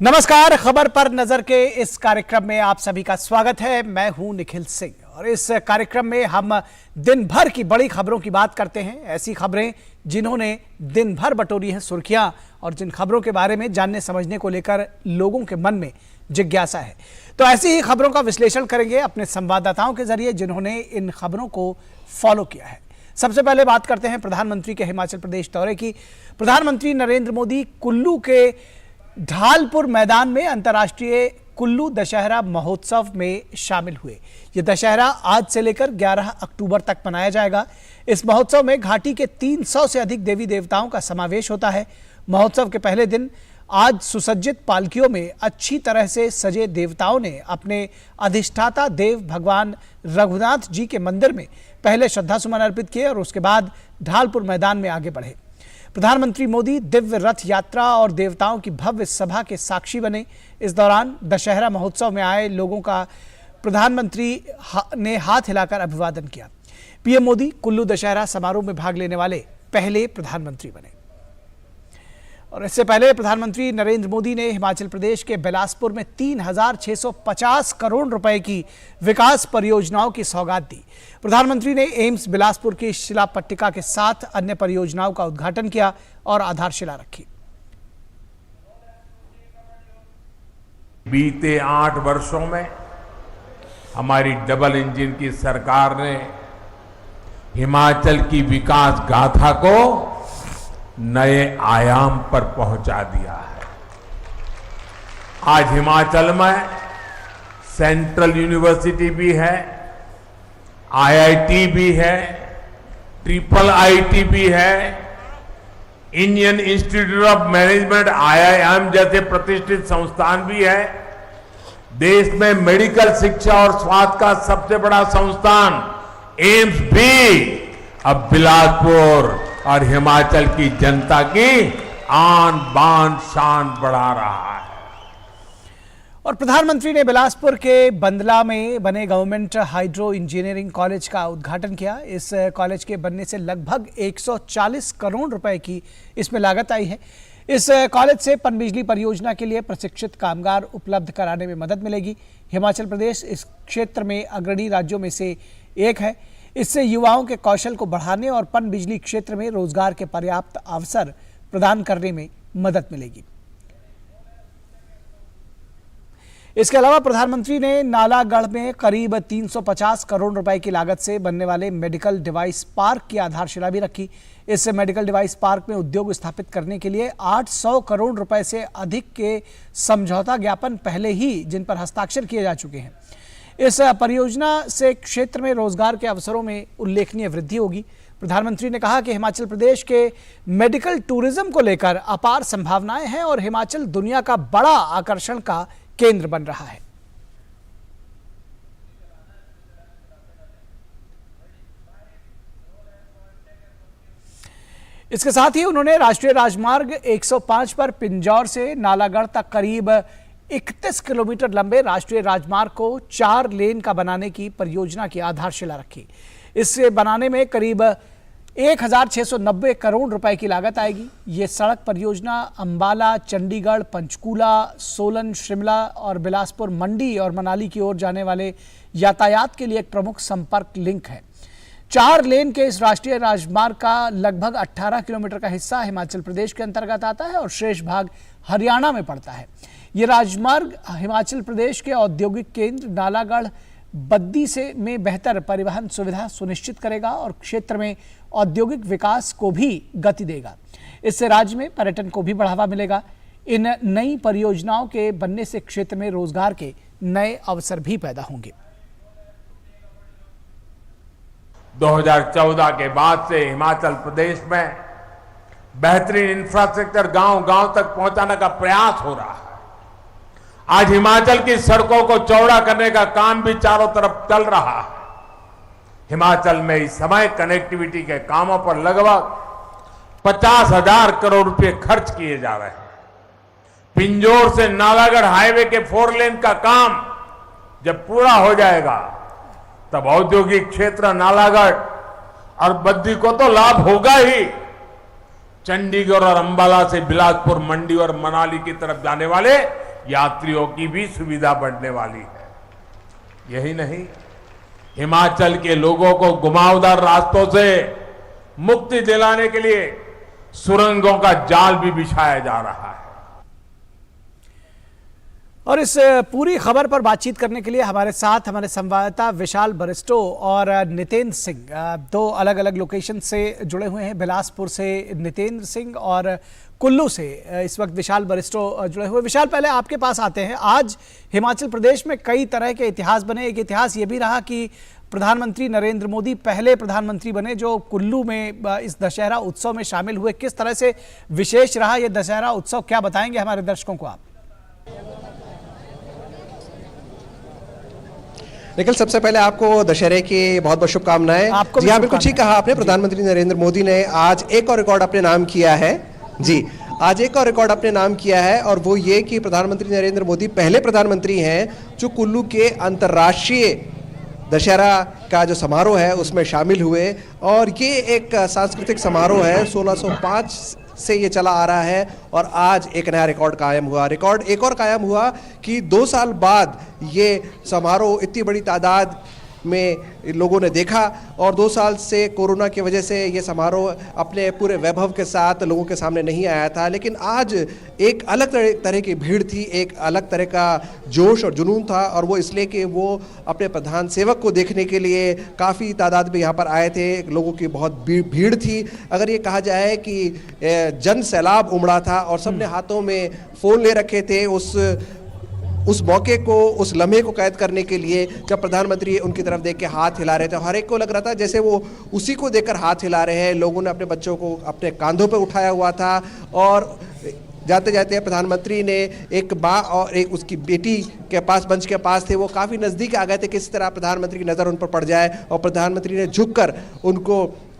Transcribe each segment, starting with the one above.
नमस्कार, खबर पर नजर के इस कार्यक्रम में आप सभी का स्वागत है। मैं हूं निखिल सिंह और इस कार्यक्रम में हम दिन भर की बड़ी खबरों की बात करते हैं। ऐसी खबरें जिन्होंने दिन भर बटोरी हैं सुर्खियां और जिन खबरों के बारे में जानने समझने को लेकर लोगों के मन में जिज्ञासा है। तो ऐसी ही खबरों का विश्लेषण करेंगे अपने संवाददाताओं के जरिए जिन्होंने इन खबरों को फॉलो किया है। सबसे पहले बात करते हैं प्रधानमंत्री के हिमाचल प्रदेश दौरे की। प्रधानमंत्री नरेंद्र मोदी कुल्लू के ढालपुर मैदान में अंतर्राष्ट्रीय कुल्लू दशहरा महोत्सव में शामिल हुए। यह दशहरा आज से लेकर 11 अक्टूबर तक मनाया जाएगा। इस महोत्सव में घाटी के 300 से अधिक देवी देवताओं का समावेश होता है। महोत्सव के पहले दिन आज सुसज्जित पालकियों में अच्छी तरह से सजे देवताओं ने अपने अधिष्ठाता देव भगवान रघुनाथ जी के मंदिर में पहले श्रद्धासुमन अर्पित किए और उसके बाद ढालपुर मैदान में आगे बढ़े। प्रधानमंत्री मोदी दिव्य रथ यात्रा और देवताओं की भव्य सभा के साक्षी बने। इस दौरान दशहरा महोत्सव में आए लोगों का प्रधानमंत्री ने हाथ हिलाकर अभिवादन किया। पीएम मोदी कुल्लू दशहरा समारोह में भाग लेने वाले पहले प्रधानमंत्री बने। और इससे पहले प्रधानमंत्री नरेंद्र मोदी ने हिमाचल प्रदेश के बिलासपुर में 3,650 करोड़ रुपए की विकास परियोजनाओं की सौगात दी। प्रधानमंत्री ने एम्स बिलासपुर की शिला पट्टिका के साथ अन्य परियोजनाओं का उद्घाटन किया और आधारशिला रखी। बीते 8 वर्षों में हमारी डबल इंजन की सरकार ने हिमाचल की विकास गाथा को नए आयाम पर पहुंचा दिया है। आज हिमाचल में सेंट्रल यूनिवर्सिटी भी है, आईआईटी भी है, ट्रिपल आईटी भी है, Indian institute of management IIM जैसे प्रतिष्ठित संस्थान भी है। देश में मेडिकल शिक्षा और स्वास्थ्य का सबसे बड़ा संस्थान एम्स भी अब बिलासपुर और हिमाचल की जनता की आन बान शान बढ़ा रहा है। और प्रधानमंत्री ने बिलासपुर के बंदला में बने गवर्नमेंट हाइड्रो इंजीनियरिंग कॉलेज का उद्घाटन किया। इस कॉलेज के बनने से लगभग 140 करोड़ रुपए की इसमें लागत आई है। इस कॉलेज से पनबिजली परियोजना के लिए प्रशिक्षित कामगार उपलब्ध कराने में मदद मिलेगी। हिमाचल प्रदेश इस क्षेत्र में अग्रणी राज्यों में से एक है। इससे युवाओं के कौशल को बढ़ाने और पनबिजली क्षेत्र में रोजगार के पर्याप्त अवसर प्रदान करने में मदद मिलेगी। इसके अलावा प्रधानमंत्री ने नालागढ़ में करीब 350 करोड़ रुपए की लागत से बनने वाले मेडिकल डिवाइस पार्क की आधारशिला भी रखी। इस मेडिकल डिवाइस पार्क में उद्योग स्थापित करने के लिए 800 करोड़ रुपए से अधिक के समझौता ज्ञापन पहले ही जिन पर हस्ताक्षर किए जा चुके हैं। इस परियोजना से क्षेत्र में रोजगार के अवसरों में उल्लेखनीय वृद्धि होगी। प्रधानमंत्री ने कहा कि हिमाचल प्रदेश के मेडिकल टूरिज्म को लेकर अपार संभावनाएं हैं और हिमाचल दुनिया का बड़ा आकर्षण का केंद्र बन रहा है। इसके साथ ही उन्होंने राष्ट्रीय राजमार्ग 105 पर पिंजौर से नालागढ़ तक करीब 31 किलोमीटर लंबे राष्ट्रीय राजमार्ग को 4 लेन का बनाने की परियोजना की आधारशिला रखी। इसे बनाने में करीब 1,690 करोड़ रुपए की लागत आएगी। ये सड़क परियोजना अंबाला, चंडीगढ़, पंचकूला, सोलन, शिमला और बिलासपुर, मंडी और मनाली की ओर जाने वाले यातायात के लिए एक प्रमुख संपर्क लिंक है। 4 लेन के इस राष्ट्रीय राजमार्ग का लगभग 18 किलोमीटर का हिस्सा हिमाचल प्रदेश के अंतर्गत आता है और शेष भाग हरियाणा में पड़ता है। ये राजमार्ग हिमाचल प्रदेश के औद्योगिक केंद्र नालागढ़ बद्दी में बेहतर परिवहन सुविधा सुनिश्चित करेगा और क्षेत्र में औद्योगिक विकास को भी गति देगा। इससे राज्य में पर्यटन को भी बढ़ावा मिलेगा। इन नई परियोजनाओं के बनने से क्षेत्र में रोजगार के नए अवसर भी पैदा होंगे। 2014 के बाद से हिमाचल प्रदेश में बेहतरीन इंफ्रास्ट्रक्चर गांव-गांव तक पहुंचाने का प्रयास हो रहा है। आज हिमाचल की सड़कों को चौड़ा करने का काम भी चारों तरफ चल रहा है। हिमाचल में इस समय कनेक्टिविटी के कामों पर लगभग 50,000 करोड़ रुपए खर्च किए जा रहे हैं। पिंजौर से नालागढ़ हाईवे के 4 लेन का काम जब पूरा हो जाएगा तब औद्योगिक क्षेत्र नालागढ़ और बद्दी को तो लाभ होगा ही। चंडीगढ़ और अंबाला से बिलासपुर, मंडी और मनाली की तरफ जाने वाले यात्रियों की भी सुविधा बढ़ने वाली है। यही नहीं, हिमाचल के लोगों को घुमावदार रास्तों से मुक्ति दिलाने के लिए सुरंगों का जाल भी बिछाया जा रहा है। और इस पूरी खबर पर बातचीत करने के लिए हमारे साथ हमारे संवाददाता विशाल बरिस्टो और नितेंद्र सिंह दो अलग अलग लोकेशन से जुड़े हुए हैं। बिलासपुर से नितेंद्र सिंह और कुल्लू से इस वक्त विशाल बरिस्टो जुड़े हुए। विशाल, पहले आपके पास आते हैं। आज हिमाचल प्रदेश में कई तरह के इतिहास बने। एक इतिहास ये भी रहा कि प्रधानमंत्री नरेंद्र मोदी पहले प्रधानमंत्री बने जो कुल्लू में इस दशहरा उत्सव में शामिल हुए। किस तरह से विशेष रहा ये दशहरा उत्सव, क्या बताएंगे हमारे दर्शकों को आप? निखिल, सबसे पहले आपको दशहरे की बहुत बहुत शुभकामनाएं। जी हाँ, बिल्कुल ठीक कहा आपने। प्रधानमंत्री नरेंद्र मोदी ने आज एक और रिकॉर्ड अपने नाम किया है। जी, आज एक और रिकॉर्ड अपने नाम किया है और वो ये कि प्रधानमंत्री नरेंद्र मोदी पहले प्रधानमंत्री हैं जो कुल्लू के अंतर्राष्ट्रीय दशहरा का जो समारोह है उसमें शामिल हुए। और ये एक सांस्कृतिक समारोह है, 1605 से ये चला आ रहा है और आज एक नया रिकॉर्ड कायम हुआ। रिकॉर्ड एक और कायम हुआ कि 2 साल बाद ये समारोह इतनी बड़ी तादाद में लोगों ने देखा और 2 साल से कोरोना की वजह से ये समारोह अपने पूरे वैभव के साथ लोगों के सामने नहीं आया था। लेकिन आज एक अलग तरह की भीड़ थी, एक अलग तरह का जोश और जुनून था और वो इसलिए कि वो अपने प्रधान सेवक को देखने के लिए काफ़ी तादाद में यहाँ पर आए थे। लोगों की बहुत भीड़ थी। अगर ये कहा जाए कि जन सैलाब उमड़ा था और सबने हाथों में फ़ोन ले रखे थे उस मौके को, उस लम्हे को कैद करने के लिए, जब प्रधानमंत्री उनकी तरफ देख के हाथ हिला रहे थे। हर एक को लग रहा था जैसे वो उसी को देखकर हाथ हिला रहे हैं। लोगों ने अपने बच्चों को अपने कांधों पर उठाया हुआ था और जाते जाते प्रधानमंत्री ने एक माँ और एक उसकी बेटी के पास, मंच के पास थे, वो काफ़ी नज़दीक आ गए थे किस तरह प्रधानमंत्री की नज़र उन पर पड़ जाए और प्रधानमंत्री ने झुककर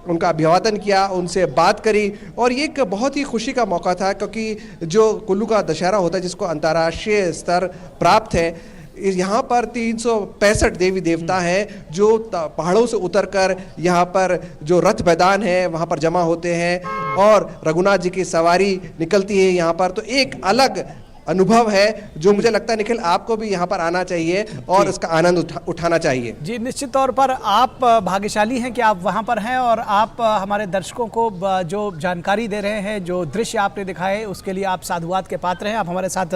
उनका अभिवादन किया, उनसे बात करी। और ये एक बहुत ही खुशी का मौका था क्योंकि जो कुल्लू का दशहरा होता है जिसको अंतर्राष्ट्रीय स्तर प्राप्त है, यहाँ पर 365 देवी देवता हैं जो पहाड़ों से उतरकर यहाँ पर जो रथ मैदान है वहाँ पर जमा होते हैं और रघुनाथ जी की सवारी निकलती है यहाँ पर। तो एक अलग अनुभव है जो मुझे लगता है निखिल आपको भी यहाँ पर आना चाहिए और इसका आनंद उठाना चाहिए। जी, निश्चित तौर पर आप भाग्यशाली हैं कि आप वहाँ पर हैं और आप हमारे दर्शकों को जो जानकारी दे रहे हैं, जो दृश्य आपने दिखाए, उसके लिए आप साधुवाद के पात्र हैं। आप हमारे साथ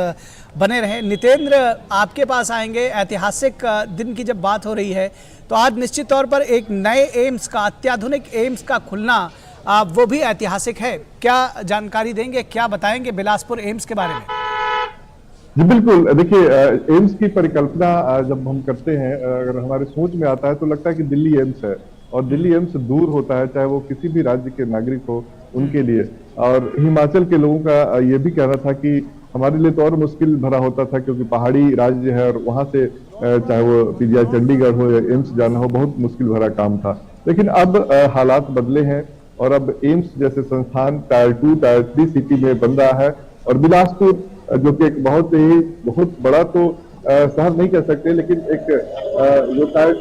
बने रहें। नितेंद्र, आपके पास आएंगे। ऐतिहासिक दिन की जब बात हो रही है तो आज निश्चित तौर पर एक नए एम्स का, अत्याधुनिक एम्स का खुलना वो भी ऐतिहासिक है। क्या जानकारी देंगे, क्या बताएंगे बिलासपुर एम्स के बारे में? जी बिल्कुल, देखिए एम्स की परिकल्पना जब हम करते हैं, अगर हमारे सोच में आता है तो लगता है कि दिल्ली एम्स है और दिल्ली एम्स दूर होता है, चाहे वो किसी भी राज्य के नागरिक हो उनके लिए। और हिमाचल के लोगों का ये भी कहना था कि हमारे लिए तो और मुश्किल भरा होता था क्योंकि पहाड़ी राज्य है और वहाँ से चाहे वो पीजीआई चंडीगढ़ हो या एम्स जाना हो, बहुत मुश्किल भरा काम था। लेकिन अब हालात बदले हैं और अब एम्स जैसे संस्थान टायर 2, टायर 3 सिटी में बन रहा है और बिलासपुर जो कि एक बहुत बड़ा तो शहर नहीं कह सकते लेकिन एक जो टायर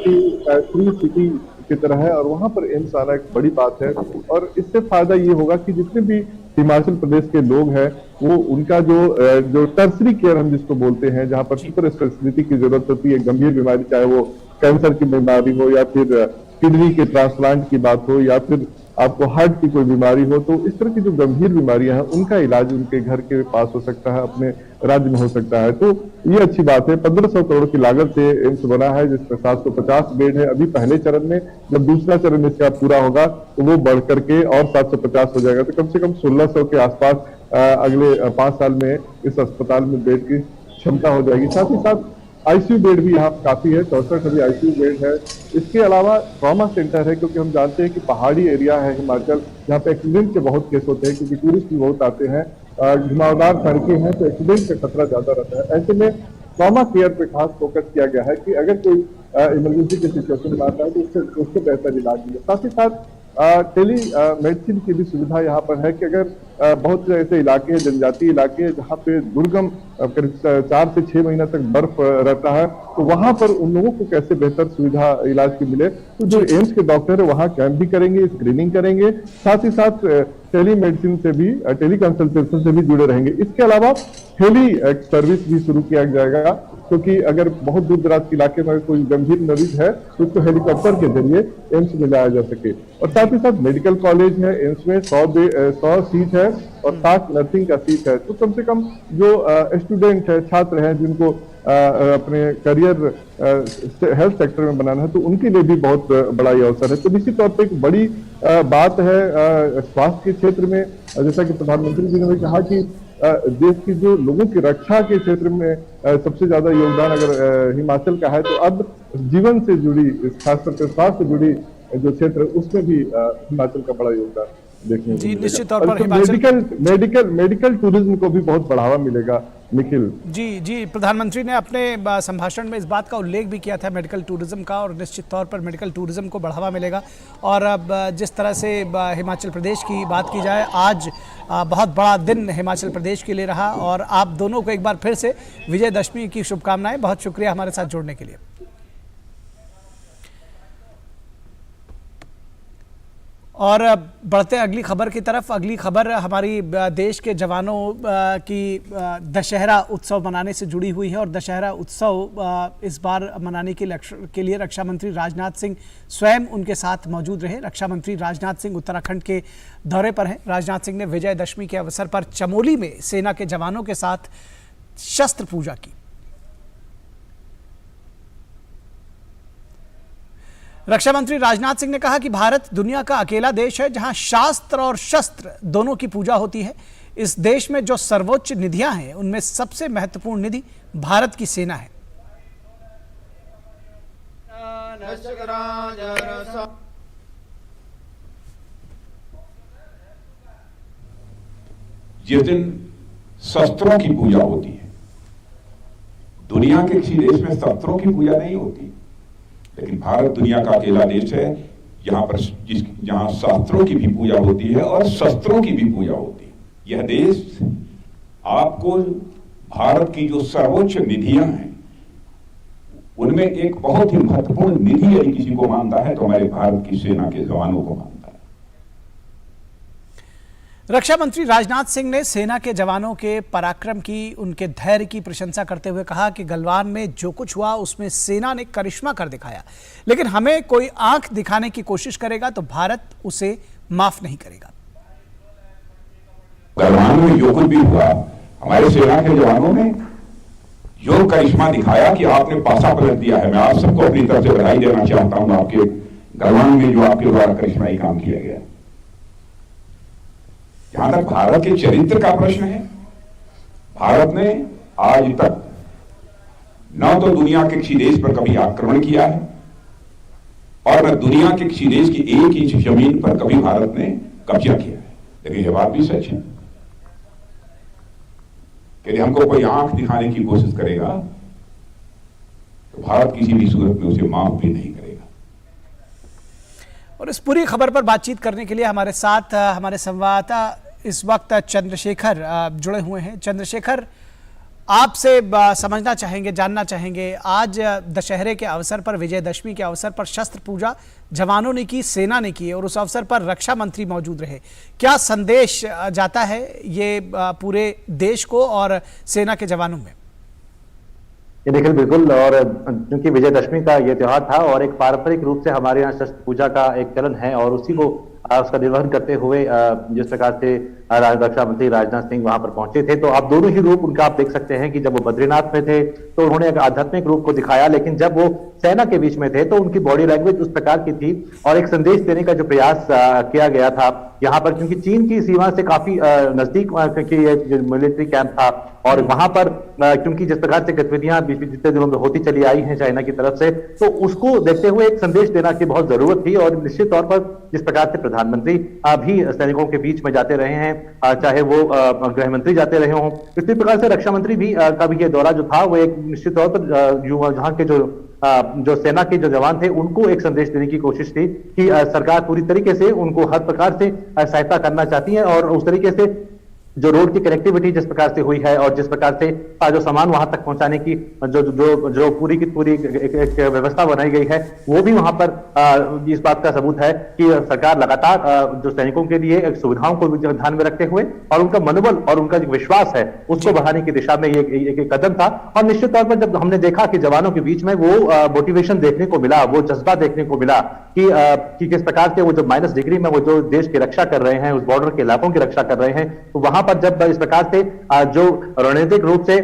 3 सिटी की तरह है और वहां पर एम्स आना एक बड़ी बात है। और इससे फायदा ये होगा कि जितने भी हिमाचल प्रदेश के लोग हैं वो उनका जो टर्सरी केयर हम जिसको बोलते हैं, जहां पर सुपर स्पेशलिटी की जरूरत होती है, गंभीर बीमारी, चाहे वो कैंसर की बीमारी हो या फिर किडनी के ट्रांसप्लांट की बात हो या फिर आपको हार्ट की कोई बीमारी हो, तो इस तरह की जो गंभीर बीमारियां हैं उनका इलाज उनके घर के पास हो सकता है, अपने राज्य में हो सकता है। तो ये अच्छी बात है। 1500 करोड़ की लागत से एम्स बना है जिसमें 750 बेड है। अभी पहले चरण में, जब दूसरा चरण इसका पूरा होगा तो वो बढ़ करके और 750 हो जाएगा। तो कम से कम 1600 के आसपास अगले 5 साल में इस अस्पताल में बेड की क्षमता हो जाएगी। साथ ही साथ आईसीयू बेड भी यहाँ काफी है, 64 अभी आईसीयू बेड है। इसके अलावा ट्रॉमा सेंटर है क्योंकि हम जानते हैं कि पहाड़ी एरिया है हिमाचल, जहाँ पे एक्सीडेंट के बहुत केस होते हैं क्योंकि टूरिस्ट भी बहुत आते हैं, घुमावदार सड़कें हैं तो एक्सीडेंट का खतरा ज्यादा रहता है। ऐसे में ट्रॉमा केयर पे खास फोकस किया गया है कि अगर कोई इमरजेंसी के सिचुएशन में आता है तो उससे बेहतर इलाज मिले। साथ ही साथ टेली मेडिसिन की भी सुविधा यहाँ पर है कि अगर बहुत से ऐसे इलाके हैं, जनजातीय इलाके हैं जहाँ पे दुर्गम करीब 4 से 6 महीना तक बर्फ रहता है, तो वहां पर उन लोगों को कैसे बेहतर सुविधा इलाज की मिले। तो जो एम्स के डॉक्टर है वहाँ कैंप भी करेंगे, स्क्रीनिंग करेंगे, साथ ही साथ टेली मेडिसिन से भी, टेली कंसल्टेशन से भी जुड़े रहेंगे। इसके अलावा हेली सर्विस भी शुरू किया जाएगा, क्योंकि अगर बहुत दूर दराज के इलाके में कोई गंभीर मरीज है तो उसको हेलीकॉप्टर के जरिए एम्स में लाया जा सके। और साथ ही साथ मेडिकल कॉलेज है, एम्स में 100 सीट है और 60 नर्सिंग का सीट है। तो कम से कम जो स्टूडेंट है, छात्र हैं, जिनको अपने करियर हेल्थ सेक्टर में बनाना है, तो उनके लिए भी बहुत बड़ा ये अवसर है। तो निश्चित तौर पर एक बड़ी बात है स्वास्थ्य के क्षेत्र में। जैसा कि प्रधानमंत्री जी ने कहा कि देश की जो लोगों की रक्षा के क्षेत्र में सबसे ज्यादा योगदान अगर हिमाचल का है, तो अब जीवन से जुड़ी, खासकर के स्वास्थ्य से जुड़ी जो क्षेत्र है उसमें भी हिमाचल का बड़ा योगदान देखने को मिलेगा। निश्चित तौर पर मेडिकल टूरिज्म को भी बहुत बढ़ावा मिलेगा निखिल। जी, प्रधानमंत्री ने अपने संभाषण में इस बात का उल्लेख भी किया था मेडिकल टूरिज्म का, और निश्चित तौर पर मेडिकल टूरिज्म को बढ़ावा मिलेगा। और अब जिस तरह से हिमाचल प्रदेश की बात की जाए, आज बहुत बड़ा दिन हिमाचल प्रदेश के लिए रहा, और आप दोनों को एक बार फिर से विजयदशमी की शुभकामनाएं। बहुत शुक्रिया हमारे साथ जुड़ने के लिए। और बढ़ते अगली खबर की तरफ। अगली खबर हमारी देश के जवानों की दशहरा उत्सव मनाने से जुड़ी हुई है, और दशहरा उत्सव इस बार मनाने के लिए रक्षा मंत्री राजनाथ सिंह स्वयं उनके साथ मौजूद रहे। रक्षा मंत्री राजनाथ सिंह उत्तराखंड के दौरे पर हैं। राजनाथ सिंह ने विजयदशमी के अवसर पर चमोली में सेना के जवानों के साथ शस्त्र पूजा की। रक्षा मंत्री राजनाथ सिंह ने कहा कि भारत दुनिया का अकेला देश है जहां शास्त्र और शस्त्र दोनों की पूजा होती है। इस देश में जो सर्वोच्च निधियां हैं, उनमें सबसे महत्वपूर्ण निधि भारत की सेना है। जिस दिन शस्त्रों की पूजा होती है, दुनिया के किसी देश में शस्त्रों की पूजा नहीं होती, लेकिन भारत दुनिया का अकेला देश है जहां शास्त्रों की भी पूजा होती है और शस्त्रों की भी पूजा होती है। यह देश आपको भारत की जो सर्वोच्च निधियां हैं, उनमें एक बहुत ही महत्वपूर्ण निधि यदि किसी को मानता है तो हमारे भारत की सेना के जवानों को मानता है। रक्षा मंत्री राजनाथ सिंह ने सेना के जवानों के पराक्रम की, उनके धैर्य की प्रशंसा करते हुए कहा कि गलवान में जो कुछ हुआ उसमें सेना ने करिश्मा कर दिखाया, लेकिन हमें कोई आंख दिखाने की कोशिश करेगा तो भारत उसे माफ नहीं करेगा। गलवान में जो कुछ भी हुआ, हमारे सेना के जवानों ने जो करिश्मा दिखाया कि आपने पासा पलट दिया है। मैं आप सबको अपनी तरफ से बधाई देना चाहता हूं आपके गलवान में जो आपके द्वारा करिश्माई काम किया गया। जहां तक भारत के चरित्र का प्रश्न है, भारत ने आज तक न तो दुनिया के किसी देश पर कभी आक्रमण किया है और न दुनिया के किसी देश की एक इंच जमीन पर कभी भारत ने कब्जा किया है। लेकिन यह बात भी सच है कि यदि हमको कोई आंख दिखाने की कोशिश करेगा तो भारत किसी भी सूरत में उसे माफ भी नहीं करेगा। और इस पूरी खबर पर बातचीत करने के लिए हमारे साथ हमारे संवाददाता इस वक्त चंद्रशेखर जुड़े हुए हैं। चंद्रशेखर, आपसे समझना चाहेंगे, जानना चाहेंगे, आज दशहरे के अवसर पर, विजयदशमी के अवसर पर शस्त्र पूजा जवानों ने की, सेना ने की, और उस अवसर पर रक्षा मंत्री मौजूद रहे। क्या संदेश जाता है ये पूरे देश को और सेना के जवानों में? देखिए बिल्कुल, और क्योंकि विजयदशमी का ये त्योहार था और एक पारंपरिक रूप से हमारे यहाँ शस्त्र पूजा का एक चलन है, और उसी को उसका निर्वहन करते हुए जिस प्रकार से रक्षा मंत्री राजनाथ सिंह वहां पर पहुंचे थे, तो आप दोनों ही रूप उनका आप देख सकते हैं कि जब वो बद्रीनाथ में थे तो उन्होंने एक आध्यात्मिक रूप को दिखाया, लेकिन जब वो सेना के बीच में थे तो उनकी बॉडी लैंग्वेज उस प्रकार की थी और एक संदेश देने का जो प्रयास किया गया था यहाँ पर, क्योंकि चीन की सीमा से काफी नजदीक क्योंकि ये मिलिट्री कैंप था, और वहां पर क्योंकि जिस प्रकार से गतिविधियां बीते दिनों में होती चली आई हैं चाइना की तरफ से, तो उसको देखते हुए एक संदेश देना की बहुत जरूरत थी। और निश्चित तौर पर जिस प्रकार से प्रधानमंत्री भी सैनिकों के बीच में जाते रहे हैं, चाहे वो गृह मंत्री जाते रहे हों। इसी प्रकार से रक्षा मंत्री भी का भी ये दौरा जो था वो एक निश्चित तौर पर जहां के जो सेना के जो जवान थे उनको एक संदेश देने की कोशिश थी कि सरकार पूरी तरीके से उनको हर प्रकार से सहायता करना चाहती है, और उस तरीके से जो रोड की कनेक्टिविटी जिस प्रकार से हुई है और जिस प्रकार से जो सामान वहां तक पहुंचाने की जो पूरी की पूरी एक व्यवस्था बनाई गई है, वो भी वहां पर इस बात का सबूत है कि सरकार लगातार जो सैनिकों के लिए सुविधाओं को ध्यान में रखते हुए और उनका मनोबल और उनका जो विश्वास है उसको बढ़ाने की दिशा में ये एक कदम था। और निश्चित तौर पर जब हमने देखा कि जवानों के बीच में वो मोटिवेशन देखने को मिला, वो जज्बा देखने को मिला कि किस प्रकार से वो जो माइनस डिग्री में वो जो देश की रक्षा कर रहे हैं, उस बॉर्डर के इलाकों की रक्षा कर रहे हैं, तो वहां पर जब इस प्रकार से जो रणनीतिक रूप से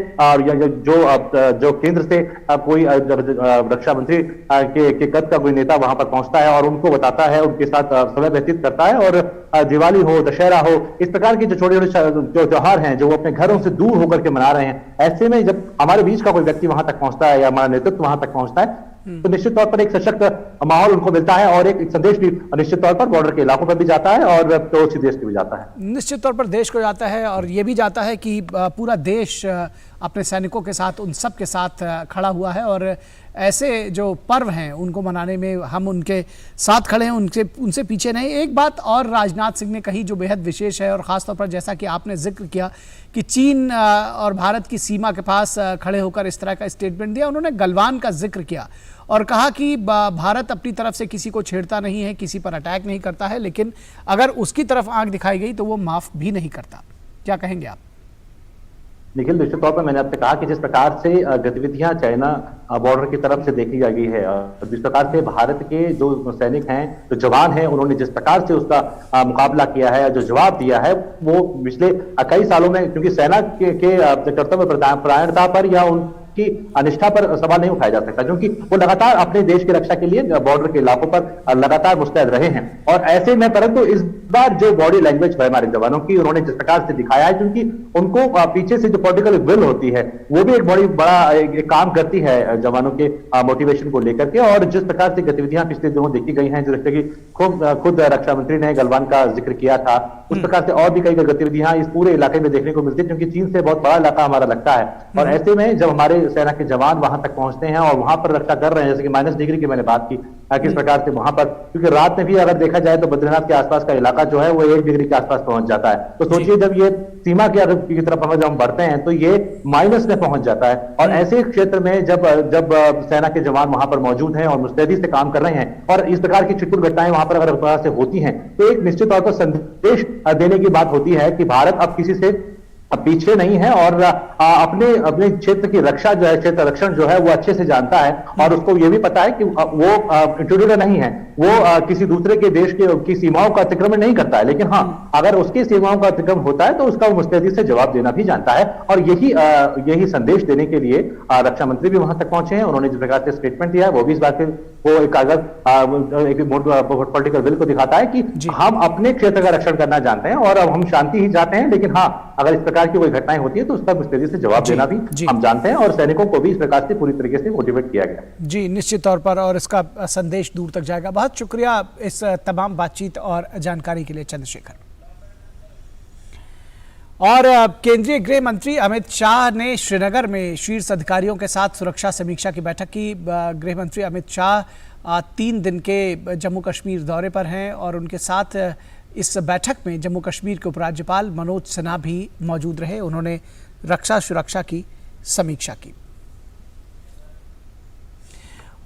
जो केंद्र से कोई रक्षा मंत्री के कद का कोई नेता वहां पर पहुंचता है और उनको बताता है, उनके साथ समय व्यतीत करता है, और दिवाली हो, दशहरा हो, इस प्रकार के जो छोटे छोटे जो त्योहार हैं जो वो अपने घरों से दूर होकर के मना रहे हैं, ऐसे में जब हमारे बीच का कोई व्यक्ति वहां तक पहुंचता है या हमारा नेतृत्व वहां तक पहुंचता है तो निश्चित तौर पर एक सशक्त माहौल उनको मिलता है और एक संदेश भी निश्चित तौर पर बॉर्डर के इलाकों पर भी जाता है और पड़ोसी देश को भी जाता है। निश्चित तौर पर देश को जाता है और ये भी जाता है कि पूरा देश अपने सैनिकों के साथ, उन सब के साथ खड़ा हुआ है, और ऐसे जो पर्व हैं उनको मनाने में हम उनके साथ खड़े हैं, उनसे पीछे नहीं। एक बात और राजनाथ सिंह ने कही जो बेहद विशेष है, और ख़ासतौर पर जैसा कि आपने जिक्र किया कि चीन और भारत की सीमा के पास खड़े होकर इस तरह का स्टेटमेंट दिया। उन्होंने गलवान का जिक्र किया और कहा कि भारत अपनी तरफ से किसी को छेड़ता नहीं है, किसी पर अटैक नहीं करता है, लेकिन अगर उसकी तरफ आंख दिखाई गई तो वो माफ़ भी नहीं करता। क्या कहेंगे आप? निखिल, निश्चित तौर पर मैंने आपसे कहा कि जिस प्रकार से गतिविधियां चाइना बॉर्डर की तरफ से देखी गई है, जिस प्रकार से भारत के जो सैनिक हैं, जो जवान हैं, उन्होंने जिस प्रकार से उसका मुकाबला किया है, जो जवाब दिया है, वो पिछले कई सालों में, क्योंकि सेना के कर्तव्य परायणता पर या उनकी अनिष्ठा पर सवाल नहीं उठाया जा सकता, क्योंकि वो लगातार अपने देश की रक्षा के लिए बॉर्डर के इलाकों पर लगातार मुस्तैद रहे हैं। और ऐसे में परंतु इस बार जो बॉडी लैंग्वेज है हमारे जवानों की, उन्होंने जिस प्रकार से दिखाया है, क्योंकि उनको पीछे से जो पॉलिटिकल विल होती है वो भी एक बड़ी बड़ा एक काम करती है जवानों के मोटिवेशन को लेकर के, और जिस प्रकार से गतिविधियां पिछले दिनों देखी गई हैं, जैसे कि खुद रक्षा मंत्री ने गलवान का जिक्र किया था, उस प्रकार से और भी कई गतिविधियां इस पूरे इलाके में देखने को मिलती है, क्योंकि चीन से बहुत बड़ा इलाका हमारा लगता है। और ऐसे में जब हमारे सेना के जवान वहां तक पहुंचते हैं और वहां पर रक्षा कर रहे हैं, जैसे कि माइनस डिग्री की मैंने बात की, किस प्रकार से वहां पर, क्योंकि रात में भी अगर देखा जाए तो बद्रीनाथ के आसपास का इलाका जो है वो 1 डिग्री के आसपास पहुंच जाता है। तो सोचिए जब ये सीमा की तरफ जब हम बढ़ते हैं तो ये माइनस में पहुंच जाता है। और ऐसे क्षेत्र में जब सेना के जवान वहां पर मौजूद हैं और मुस्तैदी से काम कर रहे हैं और इस प्रकार की छिटपुट घटनाएं वहां पर अगर से होती हैं, तो एक निश्चित तौर पर संदेश देने की बात होती है कि भारत अब किसी से पीछे नहीं है और अपने क्षेत्र की रक्षा जो है, क्षेत्र रक्षण जो है वो अच्छे से जानता है, और उसको ये भी पता है कि वो इंट्रूडर नहीं है, वो किसी दूसरे के देश की सीमाओं का अतिक्रमण नहीं करता है, लेकिन हाँ अगर उसकी सीमाओं का अतिक्रमण होता है तो उसका वो मुस्तैदी से जवाब देना भी जानता है। और यही संदेश देने के लिए रक्षा मंत्री भी वहां तक पहुंचे हैं। उन्होंने जिस प्रकार से स्टेटमेंट दिया है वो भी इस बात वो एक पॉलिटिकल विल को दिखाता है कि हम अपने क्षेत्र का रक्षण करना जानते हैं और अब हम शांति ही चाहते हैं, लेकिन हाँ अगर इस प्रकार की कोई घटनाएं होती है तो उसका मुस्तैदी से जवाब देना भी हम जानते हैं, और सैनिकों को भी इस प्रकार से पूरी तरीके से मोटिवेट किया गया। जी निश्चित तौर पर, और इसका संदेश दूर तक जाएगा। बहुत शुक्रिया इस तमाम बातचीत और जानकारी के लिए चंद्रशेखर। और केंद्रीय गृह मंत्री अमित शाह ने श्रीनगर में शीर्ष अधिकारियों के साथ सुरक्षा समीक्षा की बैठक की। गृह मंत्री अमित शाह 3 दिन के जम्मू कश्मीर दौरे पर हैं और उनके साथ इस बैठक में जम्मू कश्मीर के उपराज्यपाल मनोज सिन्हा भी मौजूद रहे। उन्होंने रक्षा सुरक्षा की समीक्षा की।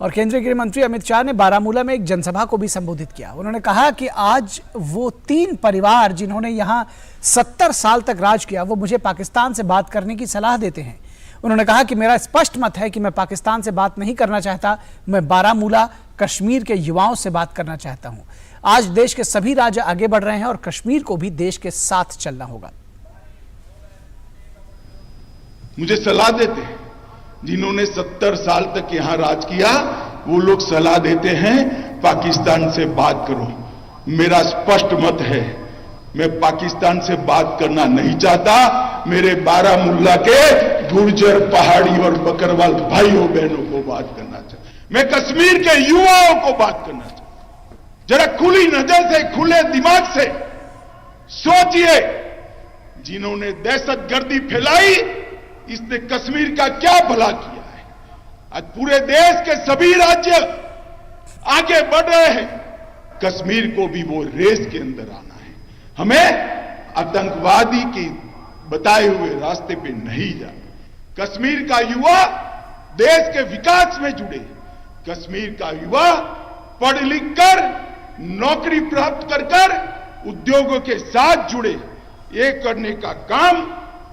और केंद्रीय गृह मंत्री अमित शाह ने बारामूला में एक जनसभा को भी संबोधित किया। उन्होंने कहा कि आज वो 3 परिवार जिन्होंने यहाँ 70 साल तक राज किया, वो मुझे पाकिस्तान से बात करने की सलाह देते हैं। उन्होंने कहा कि मेरा स्पष्ट मत है कि मैं पाकिस्तान से बात नहीं करना चाहता, मैं बारामूला कश्मीर के युवाओं से बात करना चाहता हूं। आज देश के सभी राज्य आगे बढ़ रहे हैं और कश्मीर को भी देश के साथ चलना होगा। मुझे सलाह देते हैं, जिन्होंने 70 साल तक यहां राज किया, वो लोग सलाह देते हैं पाकिस्तान से बात करो। मेरा स्पष्ट मत है, मैं पाकिस्तान से बात करना नहीं चाहता। मेरे बारामूला के गुर्जर, पहाड़ी और बकरवाल भाइयों बहनों को बात करना चाहता। मैं कश्मीर के युवाओं को बात करना चाहता। जरा खुली नजर से, खुले दिमाग से सोचिए जिन्होंने दहशतगर्दी फैलाई, इसने कश्मीर का क्या भला किया है? आज पूरे देश के सभी राज्य आगे बढ़ रहे हैं, कश्मीर को भी वो रेस के अंदर आना है। हमें आतंकवादी की बताए हुए रास्ते पे नहीं जाना। कश्मीर का युवा देश के विकास में जुड़े, कश्मीर का युवा पढ़ लिख कर नौकरी प्राप्त कर उद्योगों के साथ जुड़े, ये करने का काम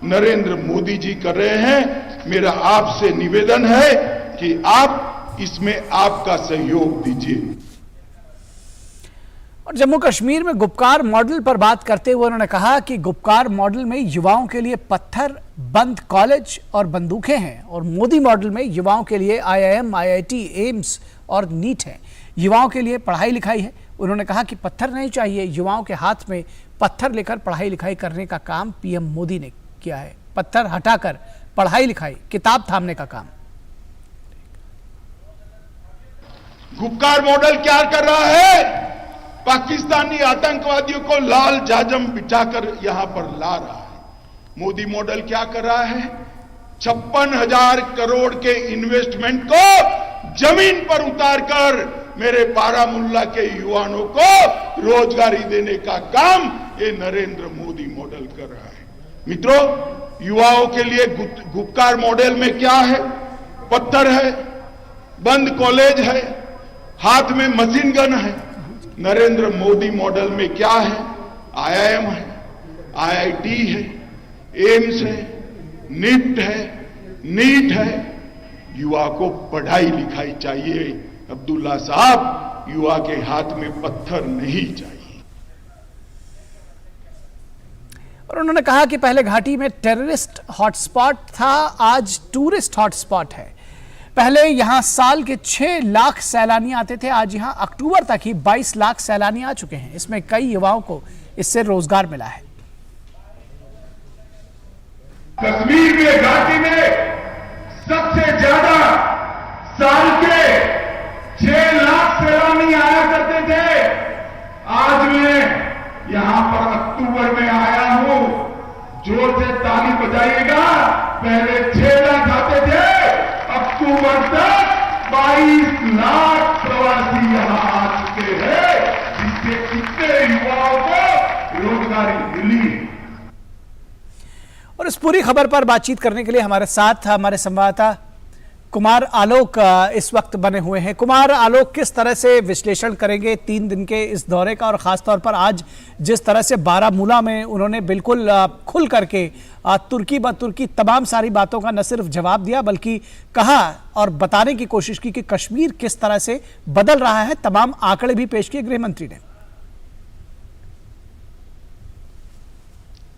नरेंद्र मोदी जी कर रहे हैं। मेरा आपसे निवेदन है कि आप इसमें आपका सहयोग दीजिए। और जम्मू कश्मीर में गुपकार मॉडल पर बात करते हुए उन्होंने कहा कि गुपकार मॉडल में युवाओं के लिए पत्थर, बंद कॉलेज और बंदूकें हैं, और मोदी मॉडल में युवाओं के लिए IIM, IIT, एम्स और नीट है। युवाओं के लिए पढ़ाई लिखाई है। उन्होंने कहा कि पत्थर नहीं चाहिए, युवाओं के हाथ में पत्थर लेकर पढ़ाई लिखाई करने का काम PM मोदी ने किया है। पत्थर हटाकर पढ़ाई लिखाई, किताब थामने का काम। गुपकार मॉडल क्या कर रहा है? पाकिस्तानी आतंकवादियों को लाल जाजम बिठाकर यहां पर ला रहा है। मोदी मॉडल क्या कर रहा है? 56,000 करोड़ के इन्वेस्टमेंट को जमीन पर उतारकर मेरे बारामूला के युवाओं को रोजगारी देने का काम ये नरेंद्र मोदी मॉडल कर रहा है। मित्रों, युवाओं के लिए गुपकार मॉडल में क्या है? पत्थर है, बंद कॉलेज है, हाथ में मशीन गन है। नरेंद्र मोदी मॉडल में क्या है? IIM है, IIT है, एम्स है, निफ्ट है, नीट है। युवा को पढ़ाई लिखाई चाहिए। अब्दुल्ला साहब, युवा के हाथ में पत्थर नहीं चाहिए। और उन्होंने कहा कि पहले घाटी में टेररिस्ट हॉटस्पॉट था, आज टूरिस्ट हॉटस्पॉट है। पहले यहां साल के 6 लाख सैलानी आते थे, आज यहां अक्टूबर तक ही 22 लाख सैलानी आ चुके हैं। इसमें कई युवाओं को इससे रोजगार मिला है। कश्मीर के घाटी में सबसे ज्यादा साल के 6 लाख सैलानी आया करते थे। आज मैं यहां पर अक्टूबर में आया हूं, जोर से ताली बजाइएगा। पहले 6 लाख आते थे, अक्टूबर तक 22 लाख प्रवासी यहां आ चुके हैं, जिससे कितने युवाओं को रोजगारी मिली। और इस पूरी खबर पर बातचीत करने के लिए हमारे साथ हमारे संवाददाता कुमार आलोक इस वक्त बने हुए हैं। कुमार आलोक, किस तरह से विश्लेषण करेंगे 3 दिन के इस दौरे का, और खासतौर पर आज जिस तरह से बारामूला में उन्होंने बिल्कुल खुल करके तुर्की ब तुर्की तमाम सारी बातों का न सिर्फ जवाब दिया बल्कि कहा और बताने की कोशिश की कि कश्मीर किस तरह से बदल रहा है। तमाम आंकड़े भी पेश किए गृह मंत्री ने।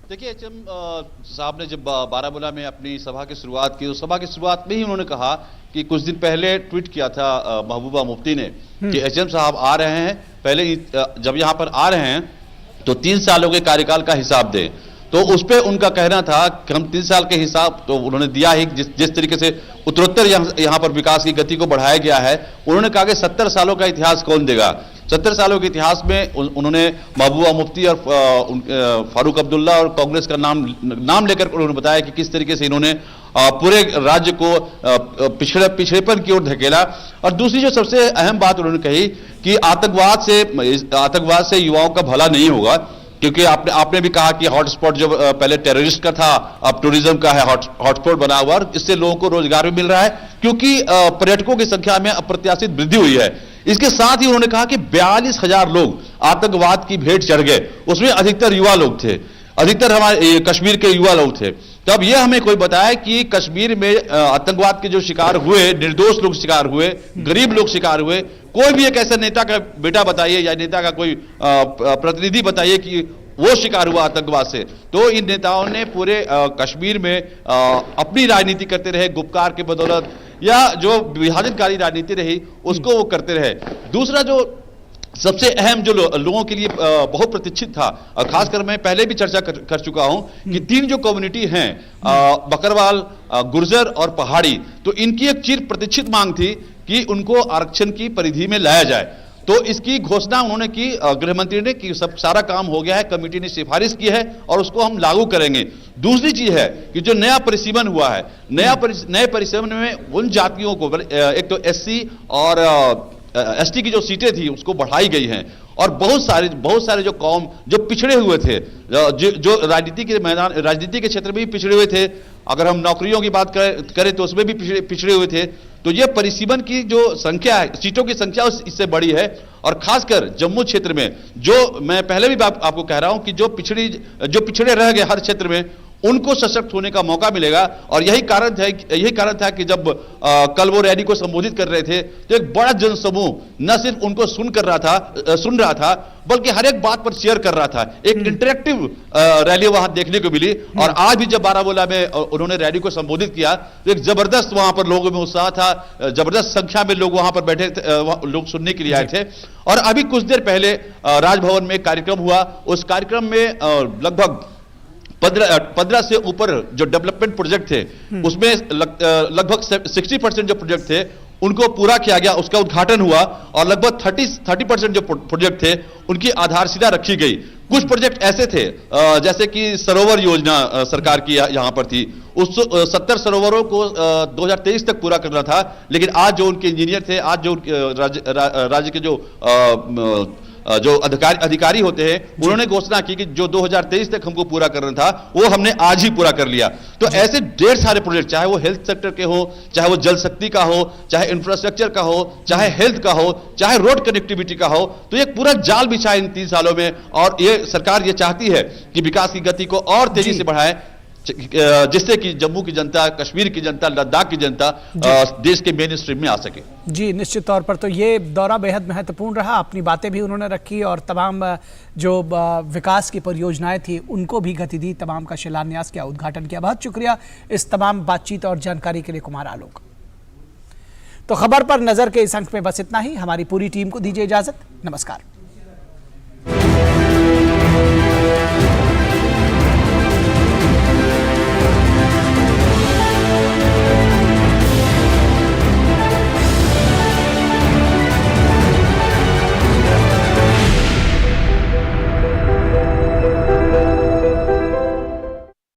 देखिए, HM साहब ने जब बारामूला में अपनी सभा की शुरुआत की, उस सभा की शुरुआत में ही उन्होंने कहा कि कुछ दिन पहले ट्वीट किया था महबूबा मुफ्ती ने कि HM साहब आ रहे हैं, पहले जब यहां पर आ रहे हैं तो 3 सालों के कार्यकाल का हिसाब दें। तो उस पर उनका कहना था कि हम 3 साल के हिसाब तो उन्होंने दिया ही, जिस तरीके से उत्तरोत्तर यहां पर विकास की गति को बढ़ाया गया है। उन्होंने कहा कि 70 सालों का इतिहास कौन देगा। 70 सालों के इतिहास में उन्होंने महबूबा मुफ्ती और फारूक अब्दुल्ला और कांग्रेस का नाम लेकर उन्होंने बताया कि किस तरीके से इन्होंने पूरे राज्य को पिछड़ेपन की ओर धकेला। और दूसरी जो सबसे अहम बात उन्होंने कही कि आतंकवाद से युवाओं का भला नहीं होगा, क्योंकि आपने भी कहा कि हॉटस्पॉट जो पहले टेररिस्ट का था अब टूरिज्म का है हॉटस्पॉट बना हुआ, और इससे लोगों को रोजगार भी मिल रहा है क्योंकि पर्यटकों की संख्या में अप्रत्याशित वृद्धि हुई है। इसके साथ ही उन्होंने कहा कि 42,000 लोग आतंकवाद की भेंट चढ़ गए, उसमें अधिकतर युवा लोग थे, अधिकतर हमारे कश्मीर के युवा लोग थे। तो अब यह हमें कोई बताया कि कश्मीर में आतंकवाद के जो शिकार हुए, निर्दोष लोग शिकार हुए, गरीब लोग शिकार हुए, कोई भी एक ऐसे नेता का बेटा बताइए या नेता का कोई प्रतिनिधि बताइए कि वो शिकार हुआ आतंकवाद से। तो इन नेताओं ने पूरे कश्मीर में अपनी राजनीति करते रहे, गुपकार के बदौलत या जो विभाजनकारी राजनीति रही उसको वो करते रहे। दूसरा जो सबसे अहम जो लोगों के लिए बहुत प्रतीक्षित था, और खासकर मैं पहले भी चर्चा कर चुका हूं कि 3 जो कम्युनिटी हैं, बकरवाल, गुर्जर और पहाड़ी, तो इनकी एक चिर प्रतीक्षित मांग थी कि उनको आरक्षण की परिधि में लाया जाए। तो इसकी घोषणा उन्होंने की, गृह मंत्री ने कि सब सारा काम हो गया है, कमेटी ने सिफारिश की है और उसको हम लागू करेंगे। दूसरी चीज है कि जो नया परिसीमन हुआ है, नए परिसीमन में उन जातियों को, एक तो एससी और एसटी की जो सीटें थी उसको बढ़ाई गई हैं, और बहुत सारे जो कौम जो पिछड़े हुए थे, जो राजनीति के मैदान, राजनीति के क्षेत्र में भी पिछड़े हुए थे, अगर हम नौकरियों की बात करें तो उसमें भी पिछड़े हुए थे। तो ये परिसीमन की जो संख्या है, सीटों की संख्या इससे बड़ी है। और खासकर जम्मू क्षेत्र में, जो मैं पहले भी आपको कह रहा हूं कि जो पिछड़े रह गए हर क्षेत्र में, उनको सशक्त होने का मौका मिलेगा। और यही कारण था कि जब कल वो रैली को संबोधित कर रहे थे तो एक बड़ा जनसमूह न सिर्फ उनको सुन रहा था बल्कि हर एक बात पर शेयर कर रहा था। एक इंटरेक्टिव रैली वहां देखने को मिली। और आज भी जब बारामूला में उन्होंने रैली को संबोधित किया तो एक जबरदस्त वहां पर लोगों में उत्साह था, जबरदस्त संख्या में लोग वहां पर बैठे थे, लोग सुनने के लिए आए थे। और अभी कुछ देर पहले राजभवन में कार्यक्रम हुआ। उस कार्यक्रम में लगभग 15 से ऊपर जो डेवलपमेंट प्रोजेक्ट थे, उसमें लगभग 60% जो प्रोजेक्ट थे उनको पूरा किया गया, उसका उद्घाटन हुआ। और लगभग 30% जो प्रोजेक्ट थे उनकी आधारशिला रखी गई। कुछ प्रोजेक्ट ऐसे थे जैसे कि सरोवर योजना सरकार की यहां पर थी, उस 70 सरोवरों को 2023 तक पूरा करना था। लेकिन आज जो उनके इंजीनियर थे, आज जो राज्य के जो अधिकारी होते हैं, उन्होंने घोषणा की कि जो 2023 तक हमको पूरा करना था वो हमने आज ही पूरा कर लिया। तो ऐसे ढेर सारे प्रोजेक्ट, चाहे वो हेल्थ सेक्टर के हो, चाहे वो जल शक्ति का हो, चाहे इंफ्रास्ट्रक्चर का हो, चाहे हेल्थ का हो, चाहे रोड कनेक्टिविटी का हो, तो एक पूरा जाल बिछा इन 3 सालों में। और ये सरकार ये चाहती है कि विकास की गति को और तेजी से बढ़ाए, जिससे कि जम्मू की जनता, कश्मीर की जनता, लद्दाख की जनता देश के मेन स्ट्रीम में आ सके। जी, निश्चित तौर पर तो ये दौरा बेहद महत्वपूर्ण रहा। अपनी बातें भी उन्होंने रखी और तमाम जो विकास की परियोजनाएं थी उनको भी गति दी, तमाम का शिलान्यास किया, उद्घाटन किया। बहुत शुक्रिया इस तमाम बातचीत और जानकारी के लिए कुमार आलोक। तो खबर पर नजर के इस अंक में बस इतना ही। हमारी पूरी टीम को दीजिए इजाजत। नमस्कार।